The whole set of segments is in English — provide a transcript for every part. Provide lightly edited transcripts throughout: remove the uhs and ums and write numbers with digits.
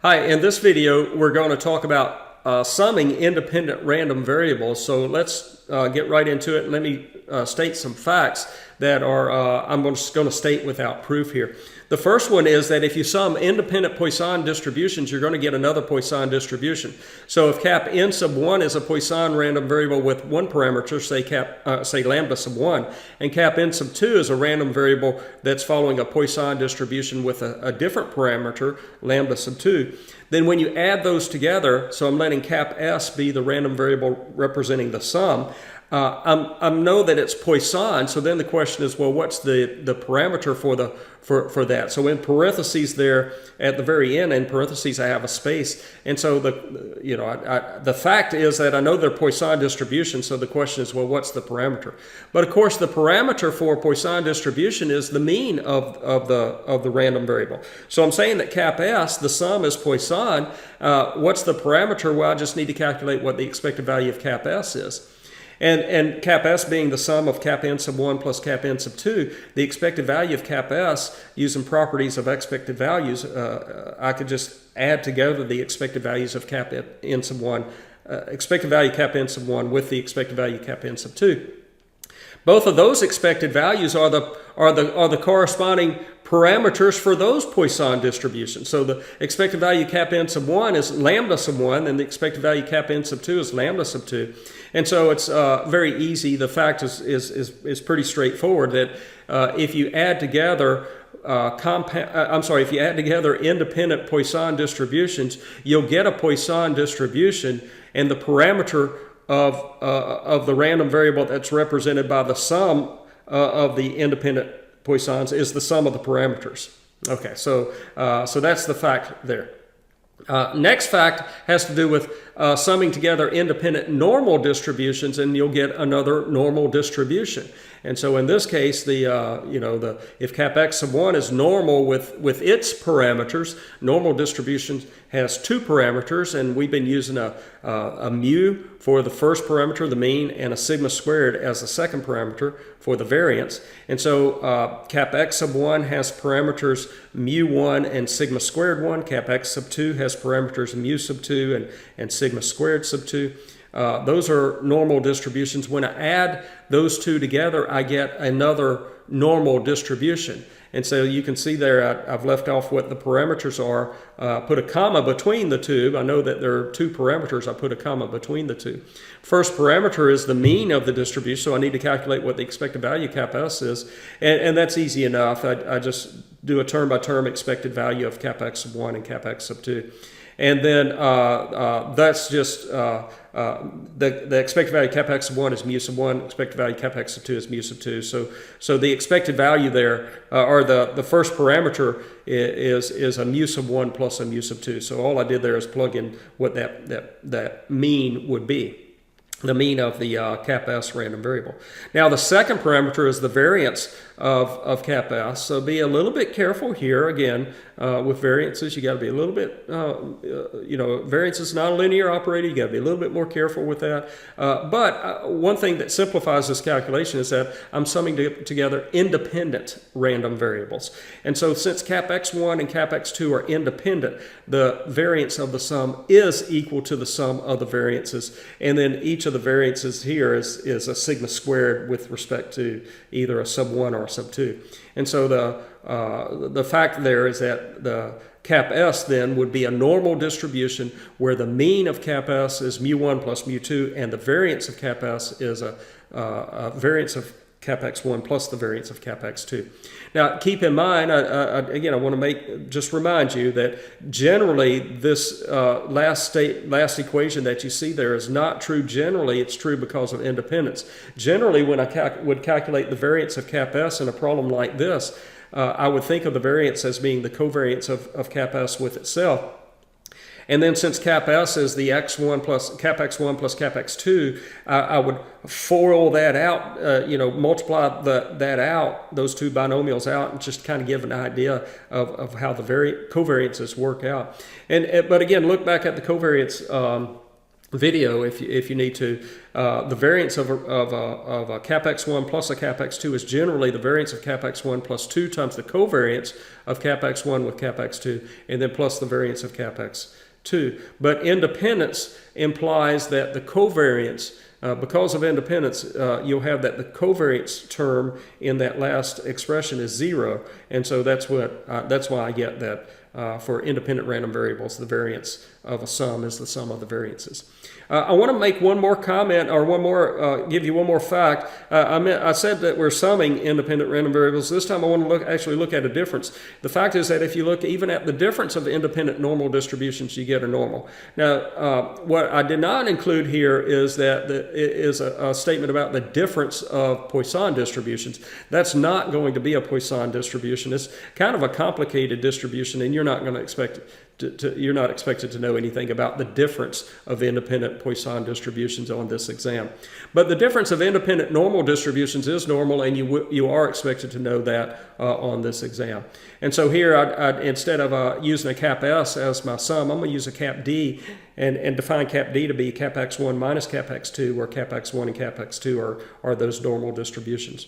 Hi, in this video we're going to talk about summing independent random variables. So let's get right into it. And let me state some facts that are I'm just going to state without proof here. The first one is that if you sum independent Poisson distributions, you're going to get another Poisson distribution. So if cap n sub 1 is a Poisson random variable with one parameter, say lambda sub 1, and cap n sub 2 is a random variable that's following a Poisson distribution with a different parameter, lambda sub 2, then when you add those together, so I'm letting cap s be the random variable representing the sum, I know that it's Poisson, so then the question is, well, what's the parameter for that? So in parentheses there at the very end, in parentheses, I have a space, and so the fact is that I know they're Poisson distributions. So the question is, well, what's the parameter? But of course, the parameter for Poisson distribution is the mean of the random variable. So I'm saying that cap s, the sum, is Poisson. What's the parameter? Well, I just need to calculate what the expected value of cap s is. And cap s being the sum of cap n sub 1 plus cap n sub 2, the expected value of cap s, using properties of expected values, I could just add together the expected values of cap n sub 1, expected value cap n sub 1 with the expected value cap n sub 2. Both of those expected values are the corresponding parameters for those Poisson distributions. So the expected value cap n sub 1 is lambda sub 1, and the expected value cap n sub 2 is lambda sub 2. And so it's very easy. The fact is pretty straightforward that if you add together if you add together independent Poisson distributions, you'll get a Poisson distribution, and the parameter of the random variable that's represented by the sum of the independent Poissons is the sum of the parameters. Okay, so that's the fact there. Next fact has to do with summing together independent normal distributions, and you'll get another normal distribution. And so in this case, if cap x sub 1 is normal with its parameters, normal distribution has two parameters, and we've been using a mu for the first parameter, the mean, and a sigma squared as the second parameter for the variance. And so cap x sub 1 has parameters mu1 and sigma squared 1. Cap x sub 2 has parameters mu sub 2 and sigma squared sub 2. Those are normal distributions. When I add those two together, I get another normal distribution. And so you can see there, I've left off what the parameters are, put a comma between the two. I know that there are two parameters. I put a comma between the two. First parameter is the mean of the distribution, so I need to calculate what the expected value cap s is. And that's easy enough. I just do a term-by-term expected value of cap x sub 1 and cap x sub 2. And then that's just the expected value cap x sub 1 is mu sub 1, expected value cap x sub 2 is mu sub 2. So the expected value there, or the first parameter is a mu sub 1 plus a mu sub 2. So all I did there is plug in what that mean would be. The mean of the cap s random variable. Now the second parameter is the variance of cap s. So be a little bit careful here. Again, with variances, you got to be a little bit, variance is not a linear operator. You got to be a little bit more careful with that. But one thing that simplifies this calculation is that I'm summing together independent random variables. And so since cap x1 and cap x2 are independent, the variance of the sum is equal to the sum of the variances. And then each of the variances here is a sigma squared with respect to either a sub 1 or a sub 2. And so the fact there is that the cap s then would be a normal distribution where the mean of cap s is mu1 plus mu2, and the variance of cap s is a variance of cap x1 plus the variance of cap x2. Now, keep in mind, again, I want to remind you that generally this last equation that you see there is not true generally. It's true because of independence. Generally, when I would calculate the variance of cap s in a problem like this, I would think of the variance as being the covariance of cap s with itself. And then since cap s is the x1 plus cap x1 plus cap x2, I would FOIL that out, multiply that out, those two binomials out, and just kind of give an idea of how the covariances work out. But again, look back at the covariance video if you need to. The variance of a cap x1 plus a cap x2 is generally the variance of cap x1 plus 2 times the covariance of cap x1 with cap x2, and then plus the variance of cap x2. But independence implies that the covariance, because of independence, you'll have that the covariance term in that last expression is 0, and so that's why I get that for independent random variables, the variance of a sum is the sum of the variances. I want to make one more comment, or give you one more fact. I said that we're summing independent random variables. This time I want to actually look at a difference. The fact is that if you look even at the difference of independent normal distributions, you get a normal. Now, what I did not include here is that is a statement about the difference of Poisson distributions. That's not going to be a Poisson distribution. It's kind of a complicated distribution, and you're not going to expect you're not expected to know anything about the difference of independent Poisson distributions on this exam. But the difference of independent normal distributions is normal, and you are expected to know that on this exam. And so here, instead of using a cap S as my sum, I'm going to use a cap D and define cap D to be cap x1 minus cap x2, where cap x1 and cap x2 are those normal distributions.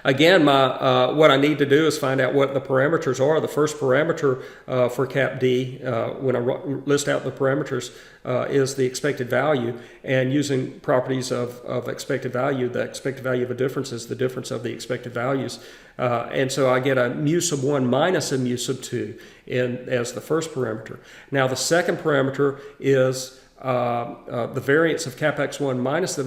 Again, what I need to do is find out what the parameters are. The first parameter for cap D, when I list out the parameters, is the expected value. And using properties of expected value, the expected value of a difference is the difference of the expected values. And so I get a mu sub 1 minus a mu sub 2 as the first parameter. Now the second parameter is the variance of cap x1 minus the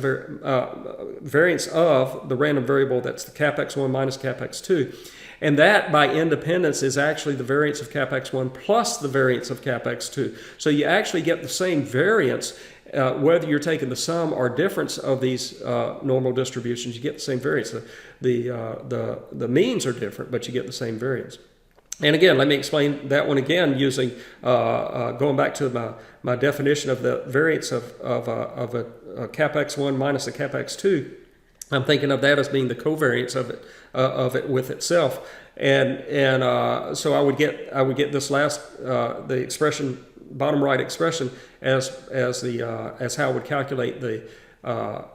variance of the random variable that's the cap x1 minus cap x2. And that, by independence, is actually the variance of cap x1 plus the variance of cap x2. So you actually get the same variance whether you're taking the sum or difference of these normal distributions. You get the same variance. The means are different, but you get the same variance. And again, let me explain that one again using, going back to my definition of the variance of a cap x1 minus a cap x2. I'm thinking of that as being the covariance of it with itself. And so I would get this last, the expression, bottom right expression as how I would calculate the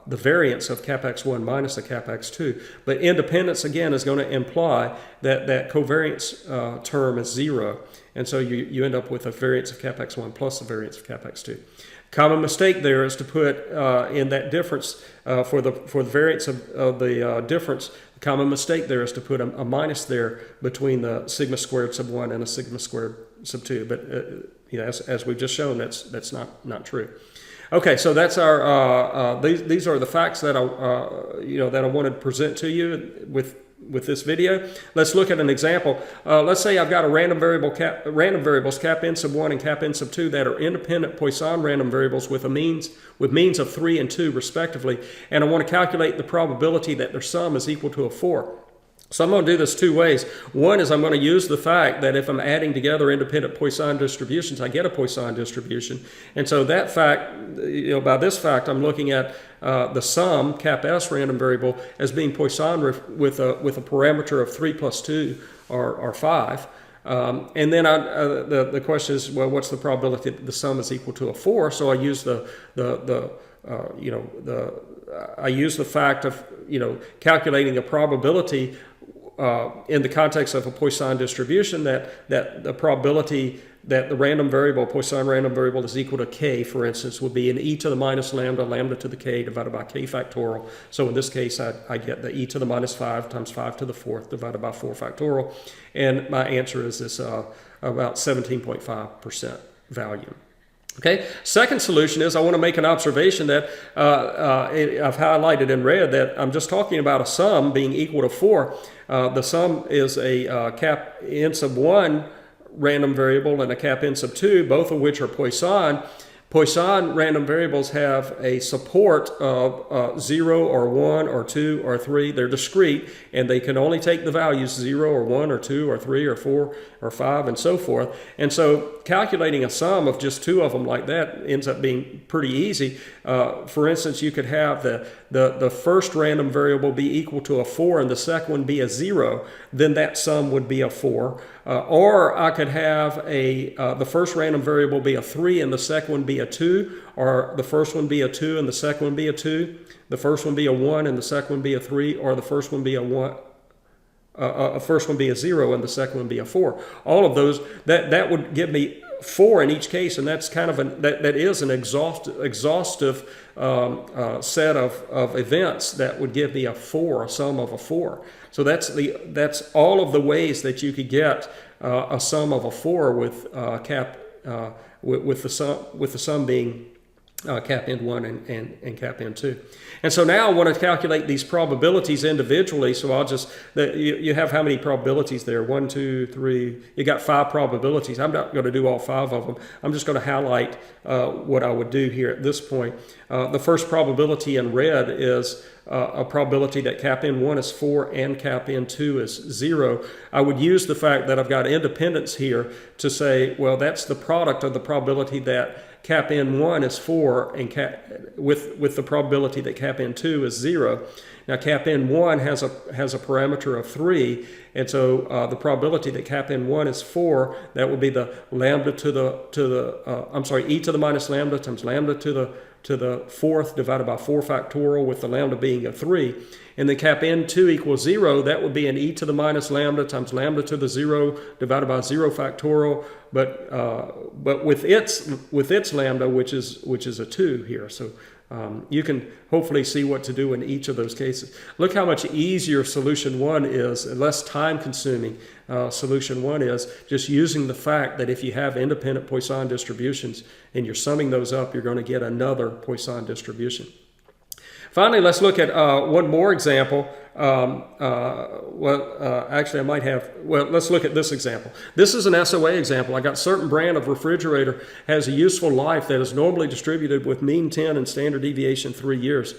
variance of cap x1 minus a cap x2. But independence, again, is going to imply that covariance term is 0. And so you end up with a variance of cap x1 plus the variance of cap x2. Common mistake there is to put in that difference for the variance of the difference. The common mistake there is to put a minus there between the sigma squared sub 1 and a sigma squared sub 2. But as we've just shown, that's not true. Okay, so that's our. These are the facts that I wanted to present to you with this video. Let's look at an example. Let's say I've got a random variables cap n sub 1 and cap n sub 2 that are independent Poisson random variables with means of 3 and 2 respectively, and I want to calculate the probability that their sum is equal to a 4. So I'm going to do this two ways. One is I'm going to use the fact that if I'm adding together independent Poisson distributions, I get a Poisson distribution. And so that fact, by this fact, I'm looking at the sum, cap S random variable, as being Poisson with a parameter of 3 plus 2 or 5. And then the question is, well, what's the probability that the sum is equal to a 4? So I use I use the fact of calculating a probability in the context of a Poisson distribution that the probability that the random variable, Poisson random variable, is equal to k, for instance, would be an e to the minus lambda to the k divided by k factorial. So in this case, I get the e to the minus 5 times 5 to the 4th divided by 4 factorial. And my answer is this about 17.5% value. Okay, second solution is I want to make an observation that I've highlighted in red, that I'm just talking about a sum being equal to 4. The sum is a cap n sub 1 random variable and a cap n sub 2, both of which are Poisson. Poisson random variables have a support of 0 or 1 or 2 or 3. They're discrete, and they can only take the values 0 or 1 or 2 or 3 or 4 or 5 and so forth. And so calculating a sum of just 2 of them like that ends up being pretty easy. For instance, you could have the first random variable be equal to a 4 and the second one be a 0, then that sum would be a 4. Or I could have the first random variable be a 3 and the second one be a 2, or the first one be a 2 and the second one be a 2, the first one be a 1 and the second one be a 3, or the first one be a 1. First one be a 0 and the second one be a 4. All of those, that would give me 4 in each case, and that's kind of that is an exhaustive set of events that would give me a 4, a sum of a 4. So that's all of the ways that you could get a sum of a 4 with with the sum being cap N1 and cap N2. And so now I want to calculate these probabilities individually. So I'll just, you have how many probabilities there? 1, 2, 3, you got 5 probabilities. I'm not going to do all 5 of them. I'm just going to highlight what I would do here at this point. The first probability in red is a probability that cap N1 is 4 and cap N2 is 0. I would use the fact that I've got independence here to say, well, that's the product of the probability that cap N1 is 4 and with the probability that cap N2 is 0. Now cap N1 has a parameter of 3, and so the probability that cap N1 is 4, that would be the lambda to the e to the minus lambda times lambda to the 4th divided by 4 factorial, with the lambda being a 3. And then cap N2 equals 0, that would be an e to the minus lambda times lambda to the 0 divided by 0 factorial, but with its lambda, which is a 2 here. So you can hopefully see what to do in each of those cases. Look how much easier solution 1 is, and less time consuming solution 1 is, just using the fact that if you have independent Poisson distributions and you're summing those up, you're going to get another Poisson distribution. Finally, let's look at one more example. Let's look at this example. This is an SOA example. I got certain brand of refrigerator has a useful life that is normally distributed with mean 10 and standard deviation 3 years.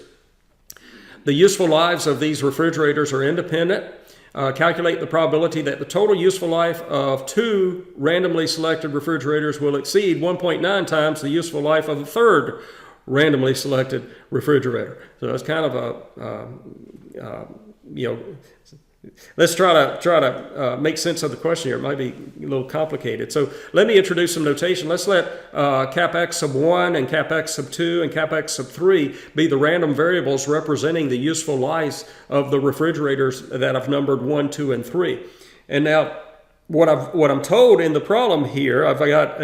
The useful lives of these refrigerators are independent. Calculate the probability that the total useful life of 2 randomly selected refrigerators will exceed 1.9 times the useful life of the third randomly selected refrigerator. So it's kind of let's try to make sense of the question here. It might be a little complicated. So let me introduce some notation. Let's let cap x sub 1 and cap x sub 2 and cap x sub 3 be the random variables representing the useful lives of the refrigerators that I've numbered 1, 2, and 3. And now what I'm told in the problem here, I've got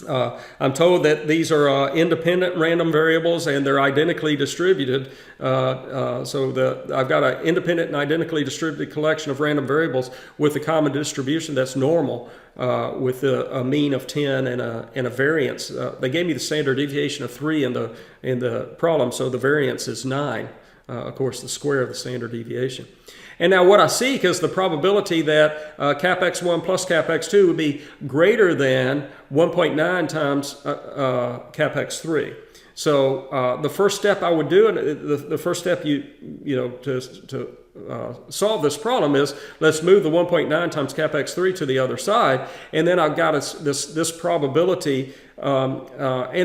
I'm told that these are independent random variables and they're identically distributed. So I've got an independent and identically distributed collection of random variables with a common distribution that's normal, with a mean of 10 and a variance. They gave me the standard deviation of 3 in the problem, so the variance is 9. Of course, the square of the standard deviation. And now what I seek is the probability that cap x1 plus cap x2 would be greater than 1.9 times cap x3. So the first step I would do, and the first step to solve this problem is, let's move the 1.9 times cap x3 to the other side, and then I've got this probability, and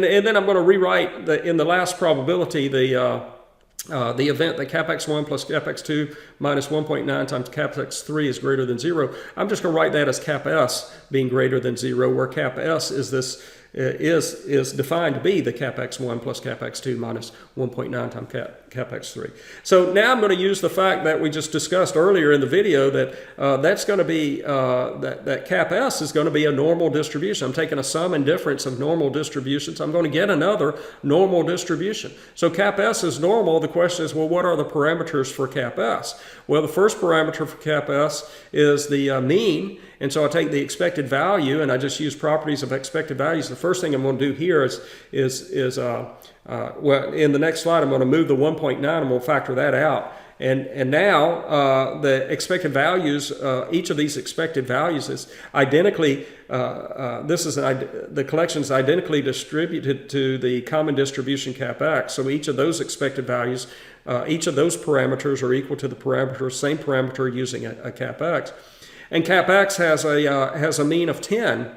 then I'm going to rewrite in the last probability the event that cap x1 plus cap x2 minus 1.9 times cap x3 is greater than 0. I'm just going to write that as cap s being greater than 0, where cap s is is defined to be the cap x1 plus cap x2 minus 1.9 times cap x3. So now I'm going to use the fact that we just discussed earlier in the video that that's going to be that cap s is going to be a normal distribution. I'm taking a sum and difference of normal distributions. I'm going to get another normal distribution. So cap s is normal. The question is, well, what are the parameters for cap s? Well, the first parameter for cap s is the mean. And so I take the expected value and I just use properties of expected values. The first thing I'm going to do here is well, in the next slide, I'm going to move the 1.9 and we'll factor that out. And now the expected values, each of these expected values is identically, the collection is identically distributed to the common distribution cap x. So each of those expected values, each of those parameters are equal to the same parameter using a cap x. And cap x has a mean of 10.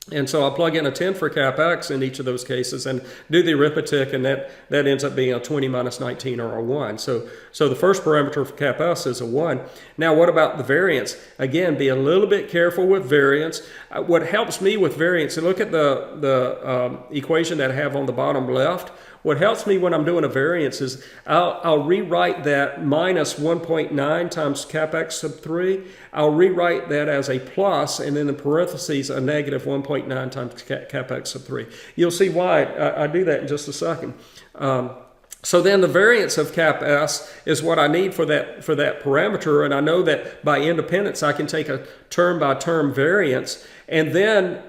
And so I'll plug in a 10 for cap x in each of those cases and do the arithmetic, and that ends up being a 20 minus 19 or a 1. So the first parameter for cap s is a 1. Now what about the variance? Again, be a little bit careful with variance. What helps me with variance, and look at the equation that I have on the bottom left. What helps me when I'm doing a variance is I'll rewrite that minus 1.9 times cap x sub 3. I'll rewrite that as a plus, and then in parentheses a negative 1.9 times cap x sub 3. You'll see why I do that in just a second. So then the variance of cap s is what I need for that parameter, and I know that by independence I can take a term-by-term variance, and then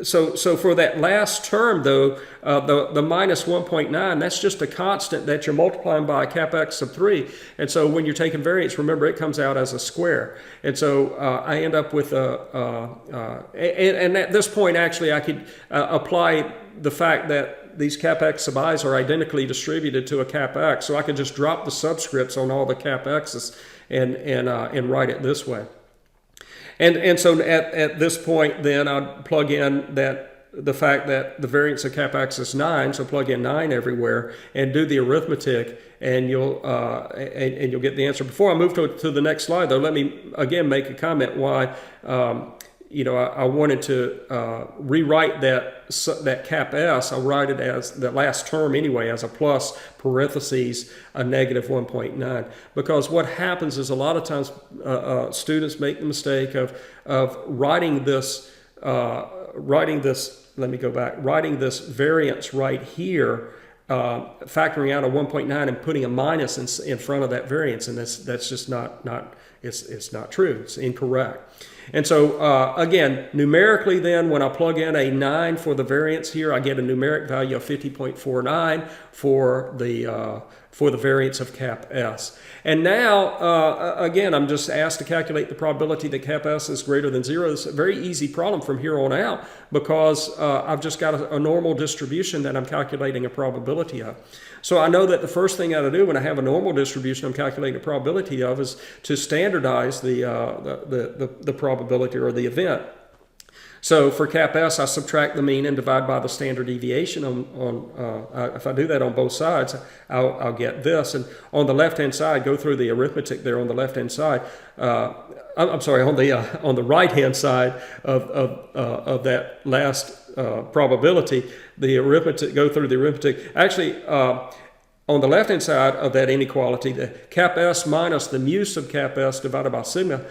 so for that last term though, the minus 1.9, that's just a constant that you're multiplying by cap x sub 3, and so when you're taking variance, remember it comes out as a square, and so I end up with and at this point actually I could apply the fact that these cap x sub i's are identically distributed to a cap x, so I could just drop the subscripts on all the cap x's and write it this way. And so at this point, then I'd plug in the fact that the variance of cap x is 9, so plug in 9 everywhere and do the arithmetic, and you'll get the answer. Before I move to the next slide, though, let me again make a comment why. I wanted to rewrite that cap s. I'll write it as the last term anyway, as a plus parentheses a negative 1.9. Because what happens is a lot of times students make the mistake of writing this variance right here, factoring out a 1.9 and putting a minus in front of that variance, and that's just not it's not true. It's incorrect. And so again, numerically then, when I plug in a 9 for the variance here, I get a numeric value of 50.49 for the variance of cap s. And now, again, I'm just asked to calculate the probability that cap s is greater than 0. It's a very easy problem from here on out because I've just got a normal distribution that I'm calculating a probability of. So I know that the first thing I gotta do when I have a normal distribution I'm calculating a probability of is to standardize the probability or the event. So for cap s, I subtract the mean and divide by the standard deviation. If I do that on both sides, I'll get this. And on the left-hand side, go through the arithmetic there on the left-hand side. I'm sorry, on the right-hand side of that last probability, the arithmetic. Go through the arithmetic. Actually, on the left-hand side of that inequality, the cap s minus the mu sub cap s divided by sigma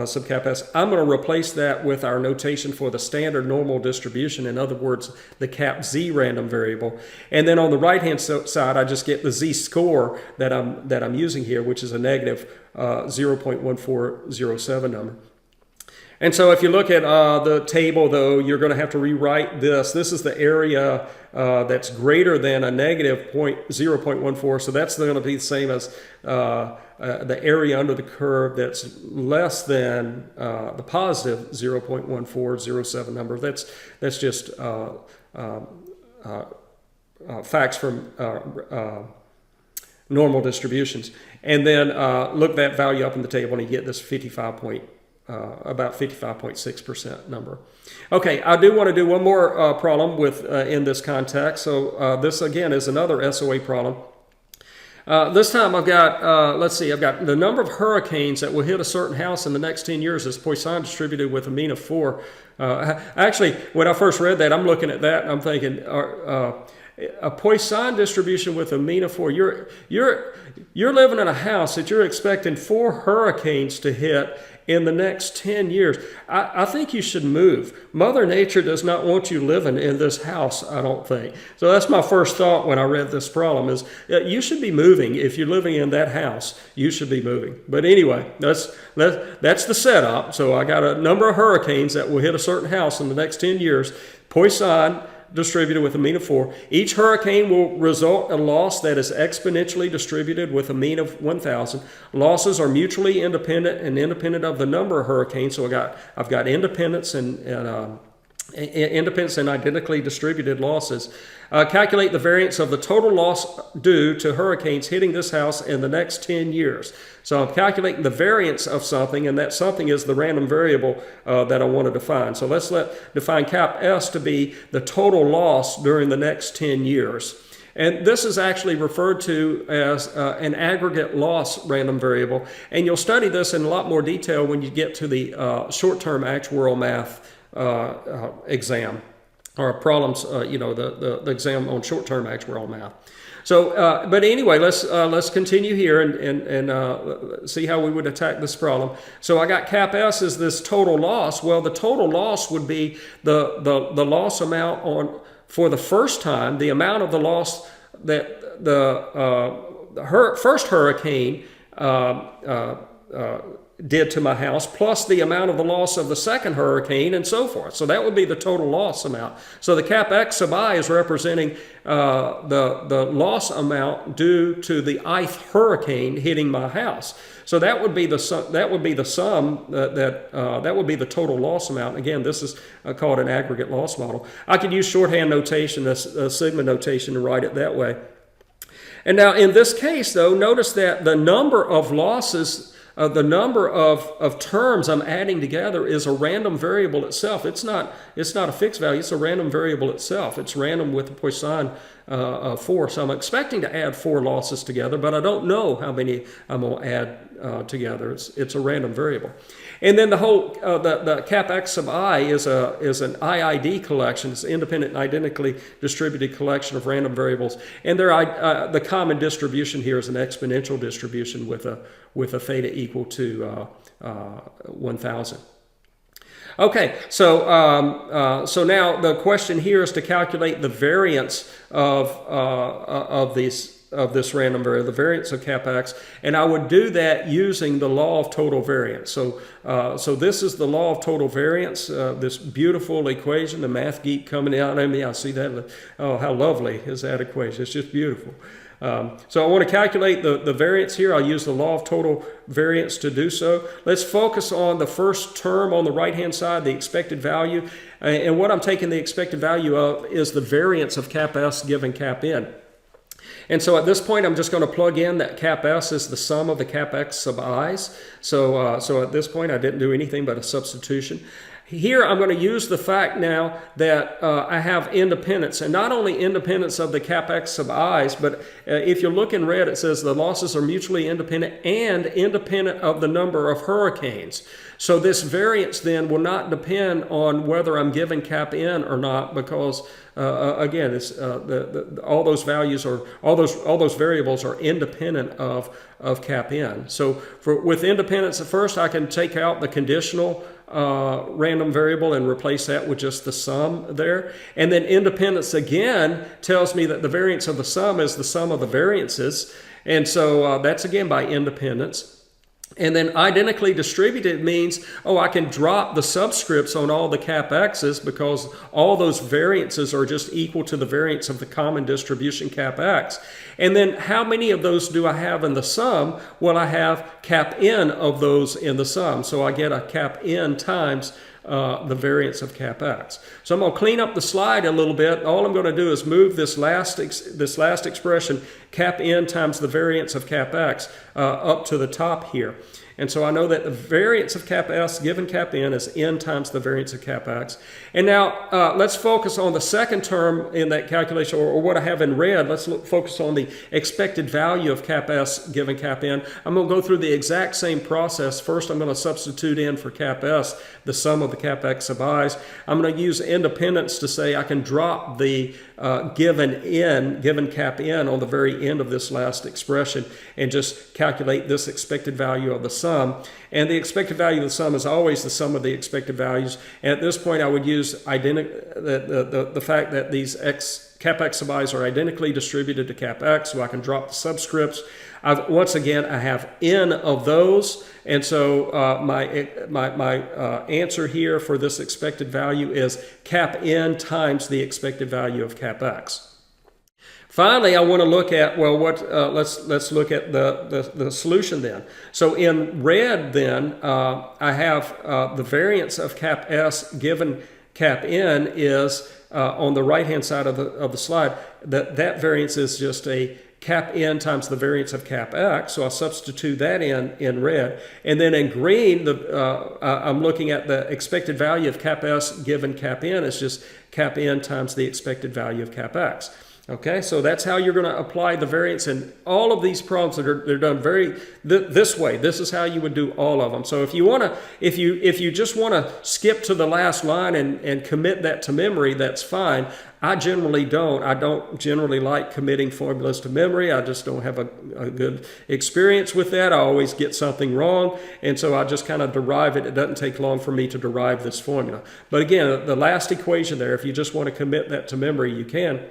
sub cap s, I'm going to replace that with our notation for the standard normal distribution. In other words, the cap z random variable. And then on the right-hand side, I just get the z score that I'm using here, which is a negative 0.1407 number. And so if you look at the table, though, you're going to have to rewrite this. This is the area that's greater than a negative 0.14. So that's going to be the same as the area under the curve that's less than the positive 0.1407 number. That's just facts from normal distributions. And then look that value up in the table and you get this about 55.6% number. Okay, I do want to do one more problem with in this context. So this again is another SOA problem. This time I've got, let's see, I've got the number of hurricanes that will hit a certain house in the next 10 years is Poisson distributed with a mean of 4. Actually, when I first read that, I'm looking at that and I'm thinking, a Poisson distribution with a mean of 4. You're living in a house that you're expecting 4 hurricanes to hit in the next 10 years. I think you should move. Mother Nature does not want you living in this house, I don't think. So that's my first thought when I read this problem is you should be moving. If you're living in that house, you should be moving. But anyway, that's the setup. So I got a number of hurricanes that will hit a certain house in the next 10 years. Poisson distributed with a mean of 4. Each hurricane will result in a loss that is exponentially distributed with a mean of 1,000. Losses are mutually independent and independent of the number of hurricanes. So I've got independence and independence and identically distributed losses. Calculate the variance of the total loss due to hurricanes hitting this house in the next 10 years. So I'm calculating the variance of something, and that something is the random variable that I want to define. So let's define cap S to be the total loss during the next 10 years. And this is actually referred to as an aggregate loss random variable. And you'll study this in a lot more detail when you get to the short-term actuarial math exam, or problems, the exam on short-term actuarial math. So, but anyway, let's continue here and see how we would attack this problem. So I got cap S as this total loss. Well, the total loss would be the loss amount for the first time, the amount of the loss that the first hurricane did to my house, plus the amount of the loss of the second hurricane, and so forth. So that would be the total loss amount. So the cap X sub I is representing the loss amount due to the ith hurricane hitting my house. So that would be the sum. That would be the sum. That would be the total loss amount. Again, this is called an aggregate loss model. I could use shorthand notation, sigma notation, to write it that way. And now in this case, though, notice that the number of losses. The number of terms I'm adding together is a random variable itself. It's not a fixed value. It's a random variable itself. It's random with the Poisson force. So I'm expecting to add 4 losses together, but I don't know how many I'm going to add together. It's a random variable. And then the whole the cap X sub I is an IID collection. It's an independent and identically distributed collection of random variables. And the common distribution here is an exponential distribution with a theta equal to 1,000. Okay, so now the question here is to calculate the variance of this random variable, the variance of cap X, and I would do that using the law of total variance. So this is the law of total variance, this beautiful equation. The math geek coming out at me, I see that. Oh, how lovely is that equation? It's just beautiful. So I want to calculate the variance here. I'll use the law of total variance to do so. Let's focus on the first term on the right-hand side, the expected value. And what I'm taking the expected value of is the variance of cap S given cap N. And so at this point, I'm just going to plug in that cap S is the sum of the cap X sub I's. So at this point, I didn't do anything but a substitution. Here, I'm going to use the fact now that I have independence, and not only independence of the cap X sub I's, but if you look in red, it says the losses are mutually independent and independent of the number of hurricanes. So this variance then will not depend on whether I'm given cap N or not, because again, it's all those values are all those variables are independent of cap N. So with independence at first, I can take out the conditional random variable and replace that with just the sum there. And then independence again tells me that the variance of the sum is the sum of the variances. And so that's again by independence. And then identically distributed means, I can drop the subscripts on all the cap X's because all those variances are just equal to the variance of the common distribution cap X. And then how many of those do I have in the sum? Well, I have cap N of those in the sum. So I get a cap N times the variance of cap X. So I'm going to clean up the slide a little bit. All I'm going to do is move this last expression, cap N times the variance of cap X, up to the top here. And so I know that the variance of cap S given cap N is N times the variance of cap X. And now let's focus on the second term in that calculation, or what I have in red. Let's focus on the expected value of cap S given cap N. I'm going to go through the exact same process. First, I'm going to substitute in for cap S the sum of the cap X sub I's. I'm going to use independence to say I can drop the given cap N on the very end of this last expression and just calculate this expected value of the sum. And the expected value of the sum is always the sum of the expected values. And at this point, I would use the fact that these cap X sub I's are identically distributed to cap X, so I can drop the subscripts. Once again, I have N of those, and so my answer here for this expected value is cap N times the expected value of cap X. Finally, I want to look at, let's look at the solution then. So in red then, I have the variance of cap S given cap n is on the right-hand side of the slide, that variance is just a cap n times the variance of cap x, so I'll substitute that in red. And then in green, I'm looking at the expected value of cap s given cap n is just cap n times the expected value of cap x. Okay, so that's how you're going to apply the variance in all of these problems. They're done this way. This is how you would do all of them. So if you just want to skip to the last line and commit that to memory, that's fine. I generally don't. I don't generally like committing formulas to memory. I just don't have a good experience with that. I always get something wrong, and so I just kind of derive it. It doesn't take long for me to derive this formula. But again, the last equation there, if you just want to commit that to memory, you can.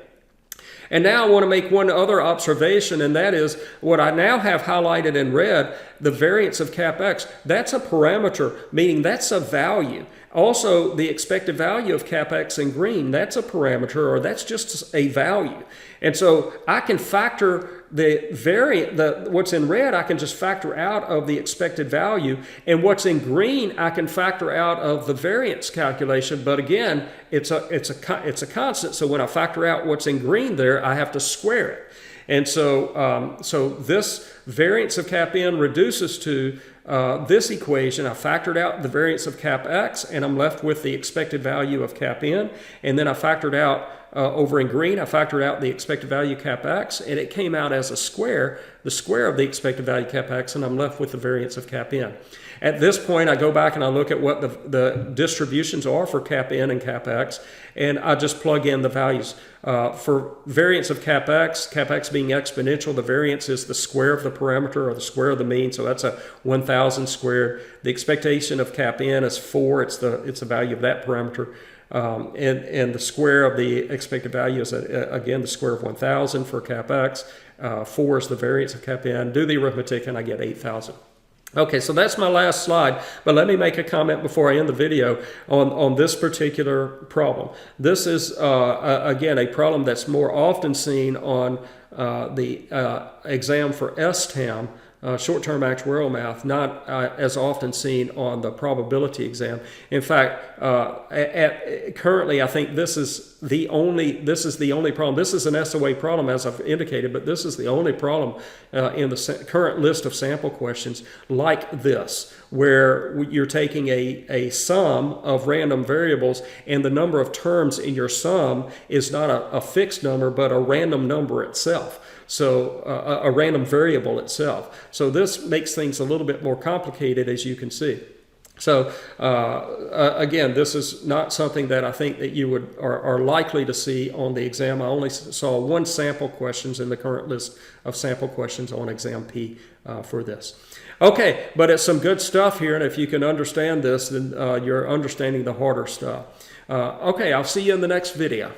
And now I want to make one other observation, and that is what I now have highlighted in red, the variance of cap x. That's a parameter, meaning that's a value. Also, the expected value of cap x in green, that's a parameter, or that's just a value. And so I can factor what's in red, I can just factor out of the expected value, and what's in green, I can factor out of the variance calculation. But again, it's a constant. So when I factor out what's in green there, I have to square it. And so this variance of cap n reduces to this equation. I factored out the variance of cap x, and I'm left with the expected value of cap n. And then I factored out, over in green, I factored out the expected value cap x, and it came out as a square, the square of the expected value cap x, and I'm left with the variance of cap n. At this point, I go back and I look at what the distributions are for cap n and cap x, and I just plug in the values. For variance of cap x being exponential, the variance is the square of the parameter or the square of the mean, so that's a 1,000 squared. The expectation of cap n is 4, it's the value of that parameter. And the square of the expected value is, again, the square of 1,000 for cap x. 4 is the variance of cap n. Do the arithmetic, and I get 8,000. Okay, so that's my last slide, but let me make a comment before I end the video on this particular problem. This is, again, a problem that's more often seen on the exam for STAM, short-term actuarial math, not as often seen on the probability exam. In fact, currently, I think this is the only problem. This is an SOA problem, as I've indicated, but this is the only problem in the current list of sample questions like this, where you're taking a sum of random variables, and the number of terms in your sum is not a fixed number, but a random number itself. So a random variable itself. So this makes things a little bit more complicated, as you can see. So again, this is not something that I think that you are likely to see on the exam. I only saw one sample questions in the current list of sample questions on Exam P for this. Okay, but it's some good stuff here, and if you can understand this, then you're understanding the harder stuff. Okay, I'll see you in the next video.